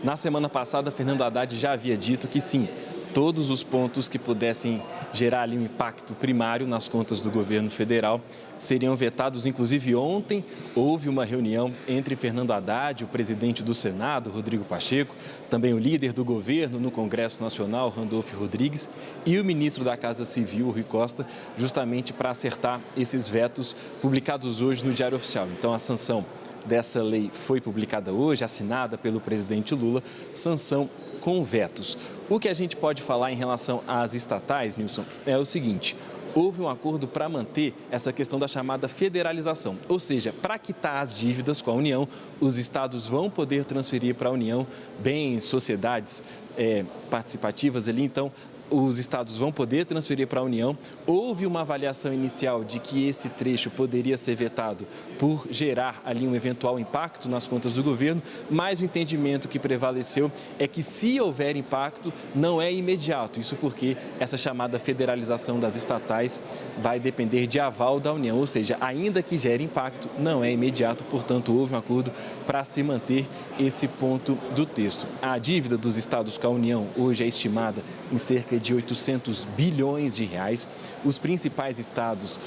Na semana passada, Fernando Haddad já havia dito que sim, todos os pontos que pudessem gerar ali um impacto primário nas contas do governo federal seriam vetados. Inclusive, ontem houve uma reunião entre Fernando Haddad, o presidente do Senado, Rodrigo Pacheco, também o líder do governo no Congresso Nacional, Randolfo Rodrigues, e o ministro da Casa Civil, Rui Costa, justamente para acertar esses vetos publicados hoje no Diário Oficial. Então, a sanção dessa lei foi publicada hoje, assinada pelo presidente Lula, sanção com vetos. O que a gente pode falar em relação às estatais, Nilson, é o seguinte: houve um acordo para manter essa questão da chamada federalização, ou seja, para quitar as dívidas com a União, os estados vão poder transferir para a União bens, sociedades participativas ali, então os estados vão poder transferir para a União. Houve uma avaliação inicial de que esse trecho poderia ser vetado por gerar ali um eventual impacto nas contas do governo, mas o entendimento que prevaleceu é que, se houver impacto, não é imediato. Isso porque essa chamada federalização das estatais vai depender de aval da União, ou seja, ainda que gere impacto, não é imediato. Portanto, houve um acordo para se manter esse ponto do texto. A dívida dos estados com a União hoje é estimada em cerca de 800 bilhões de reais. Os principais estados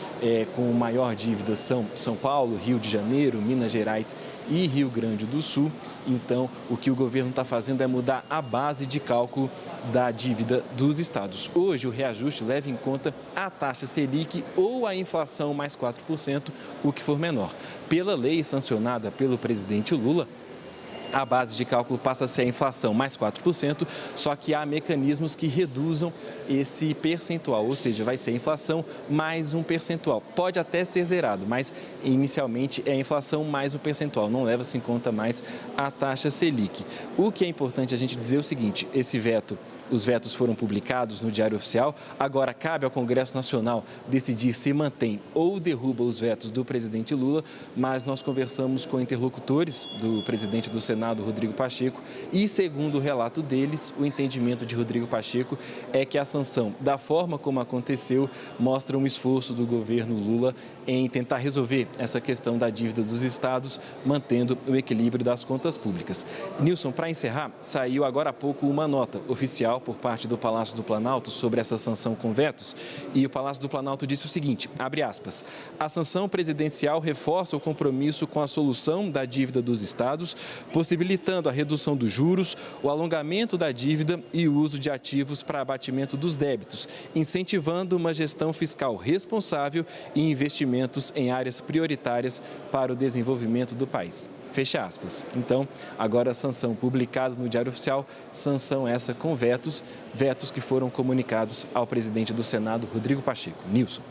com maior dívida são São Paulo, Rio de Janeiro, Minas Gerais e Rio Grande do Sul. Então, o que o governo está fazendo é mudar a base de cálculo da dívida dos estados. Hoje, o reajuste leva em conta a taxa Selic ou a inflação mais 4%, o que for menor. Pela lei sancionada pelo presidente Lula, a base de cálculo passa a ser a inflação mais 4%, só que há mecanismos que reduzam esse percentual, ou seja, vai ser a inflação mais um percentual. Pode até ser zerado, mas inicialmente é a inflação mais um percentual, não leva-se em conta mais a taxa Selic. O que é importante a gente dizer é o seguinte: os vetos foram publicados no Diário Oficial, agora cabe ao Congresso Nacional decidir se mantém ou derruba os vetos do presidente Lula, mas nós conversamos com interlocutores do presidente do Senado, Rodrigo Pacheco, e, segundo o relato deles, o entendimento de Rodrigo Pacheco é que a sanção, da forma como aconteceu, mostra um esforço do governo Lula em tentar resolver essa questão da dívida dos estados, mantendo o equilíbrio das contas públicas. Nilson, para encerrar, saiu agora há pouco uma nota oficial por parte do Palácio do Planalto sobre essa sanção com vetos, e o Palácio do Planalto disse o seguinte, abre aspas: a sanção presidencial reforça o compromisso com a solução da dívida dos estados, possibilitando a redução dos juros, o alongamento da dívida e o uso de ativos para abatimento dos débitos, incentivando uma gestão fiscal responsável e investimentos em áreas prioritárias para o desenvolvimento do país. Fecha aspas. Então, agora a sanção publicada no Diário Oficial, sanção essa com vetos que foram comunicados ao presidente do Senado, Rodrigo Pacheco. Nilson.